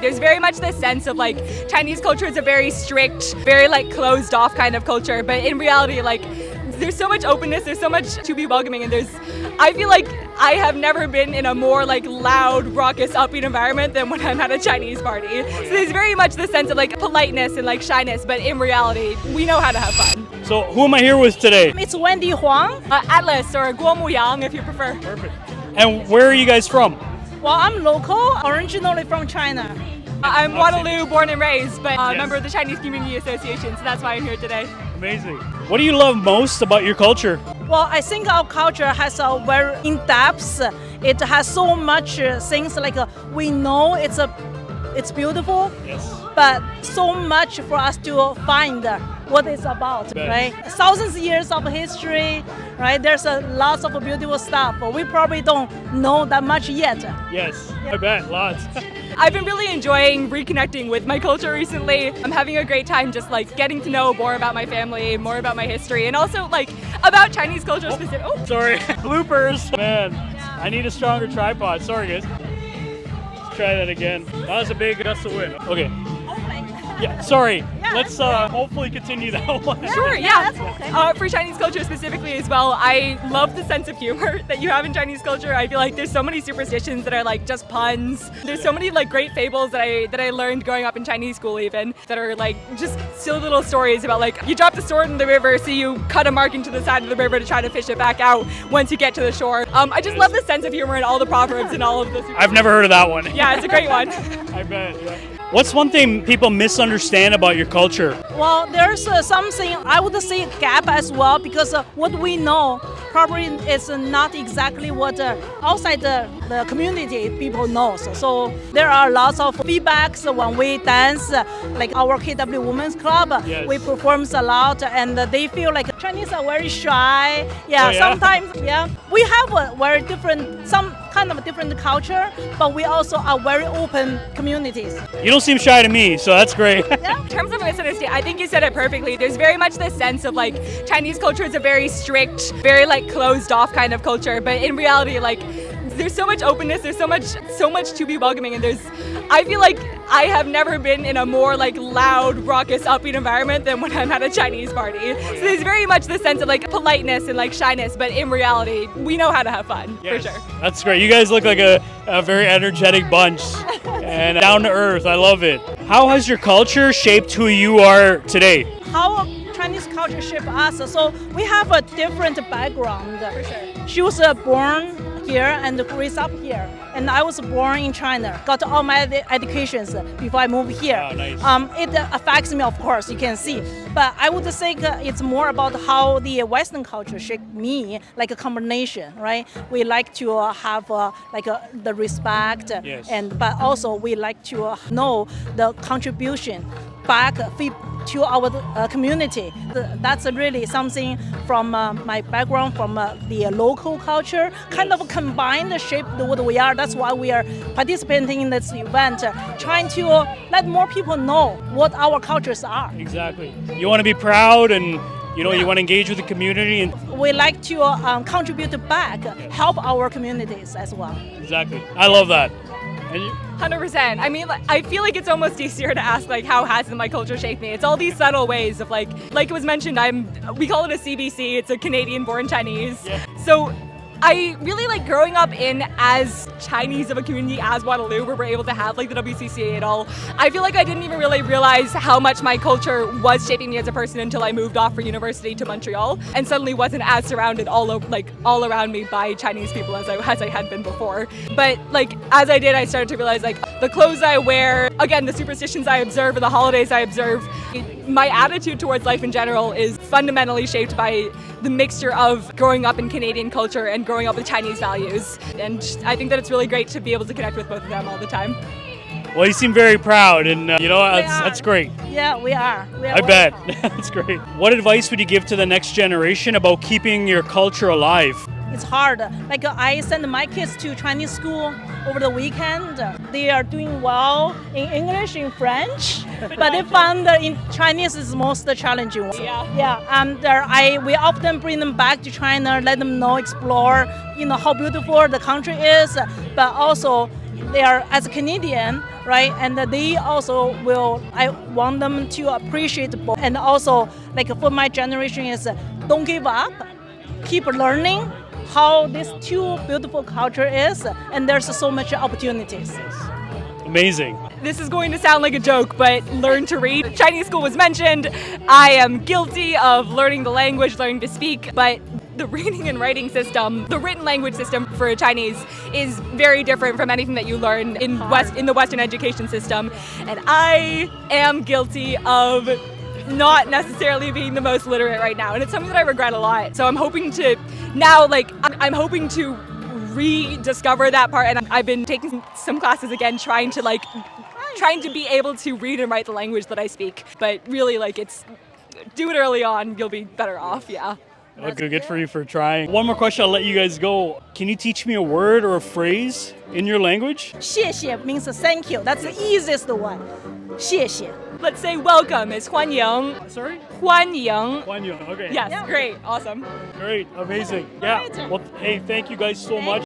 There's very much this sense of like Chinese culture is a very strict, very like closed off kind of culture, but in reality like there's so much openness, there's so much to be welcoming, and I feel like I have never been in a more like loud, raucous, upbeat environment than when I'm at a Chinese party. So there's very much this sense of like politeness and like shyness, but in reality, we know how to have fun. So who am I here with today? It's Wendy Huang. Atlas or Guo Mu Yang if you prefer. Perfect. And where are you guys from? Well, I'm local, originally from China. I'm Waterloo, born and raised, but a member of the Chinese Community Association, so that's why I'm here today. Amazing. What do you love most about your culture? Well, I think our culture has a very in-depth. It has so much things like we know it's beautiful, but so much for us to find what it's about, right? Thousands of years of history, right? There's lots of beautiful stuff. We probably don't know that much yet. Yes, I bet, lots. I've been really enjoying reconnecting with my culture recently. I'm having a great time just like getting to know more about my family, more about my history, and also like about Chinese culture specific. Oh, sorry. Bloopers. Man, I need a stronger tripod. Sorry, guys. Let's try that again. That was a big gust of wind. Okay. Yeah, sorry. Let's hopefully continue that one. Sure, yeah. For Chinese culture specifically as well, I love the sense of humor that you have in Chinese culture. I feel like there's so many superstitions that are like just puns. There's so many like great fables that I learned growing up in Chinese school even that are like just silly little stories about like you drop the sword in the river, so you cut a mark into the side of the river to try to fish it back out once you get to the shore. I just love the sense of humor in all the proverbs and all of the I've never heard of that one. Yeah, it's a great one. I bet, yeah. What's one thing people misunderstand about your culture? Well, there's something I would say gap as well, because what we know probably is not exactly what outside the community people know. So there are lots of feedbacks when we dance, like our KW Women's Club. We perform a lot, and they feel like Chinese are very shy. Sometimes, we have a very different, some kind of different culture, but we also are very open communities. You don't seem shy to me, so that's great. In terms of misunderstand, I think you said it perfectly. There's very much this sense of like Chinese culture is a very strict, very like closed off kind of culture, but in reality, like there's so much openness, there's so much to be welcoming, and I feel like I have never been in a more like loud, raucous, upbeat environment than when I'm at a Chinese party. So there's very much this sense of like politeness and like shyness, but in reality, we know how to have fun, for sure. That's great. You guys look like a very energetic bunch and down to earth. I love it. How has your culture shaped who you are today? How Chinese culture shaped us? So we have a different background. For sure. She was born here and raised up here, and I was born in China. Got all my educations before I moved here. Oh, nice. It affects me, of course, you can see. But I would say it's more about how the Western culture shaped me, like a combination, right? We like to have the respect, but also we like to know the contribution back to our community. That's really something from my background, from the local culture, kind of combined shape what we are. That's why we are participating in this event, trying to let more people know what our cultures are. Exactly. You want to be proud and you want to engage with the community. And we like to contribute back, help our communities as well. Exactly. I love that. 100%. I mean, I feel like it's almost easier to ask like how has my culture shaped me. It's all these subtle ways of like it was mentioned. We call it a CBC. It's a Canadian-born Chinese. So I really like growing up in as Chinese of a community as Waterloo, where we're able to have like the WCCA and all. I feel like I didn't even really realize how much my culture was shaping me as a person until I moved off for university to Montreal and suddenly wasn't as surrounded all around me by Chinese people as I had been before. But like as I did, I started to realize like the clothes I wear, again, the superstitions I observe and the holidays I observe, my attitude towards life in general is fundamentally shaped by the mixture of growing up in Canadian culture and growing up with Chinese values. And I think that it's really great to be able to connect with both of them all the time. Well, you seem very proud, and that's great. Yeah, we are. I bet. That's great. What advice would you give to the next generation about keeping your culture alive? It's hard. Like I send my kids to Chinese school over the weekend. They are doing well in English, in French, but they found that in Chinese is most challenging. We often bring them back to China, let them know, explore, how beautiful the country is, but also they are as a Canadian, right? And they also will. I want them to appreciate both. And also, like for my generation, is don't give up, keep learning how this two beautiful culture is, and there's so much opportunities. Amazing. This is going to sound like a joke, but learn to read. Chinese school was mentioned. I am guilty of learning the language, learning to speak, but the reading and writing system, the written language system for Chinese is very different from anything that you learn in the Western education system. And I am guilty of not necessarily being the most literate right now. And it's something that I regret a lot. So I'm hoping to now, I'm hoping to rediscover that part. And I've been taking some classes again, trying to be able to read and write the language that I speak. But really, it's do it early on, you'll be better off, yeah. Okay, good for you for trying. One more question, I'll let you guys go. Can you teach me a word or a phrase in your language? 谢谢 means thank you. That's the easiest one. 谢谢. Let's say welcome is 欢迎. Sorry? 欢迎. Guan Yu. Okay. Yes, great, awesome. Great, amazing. Yeah. Well, hey, thank you guys so much.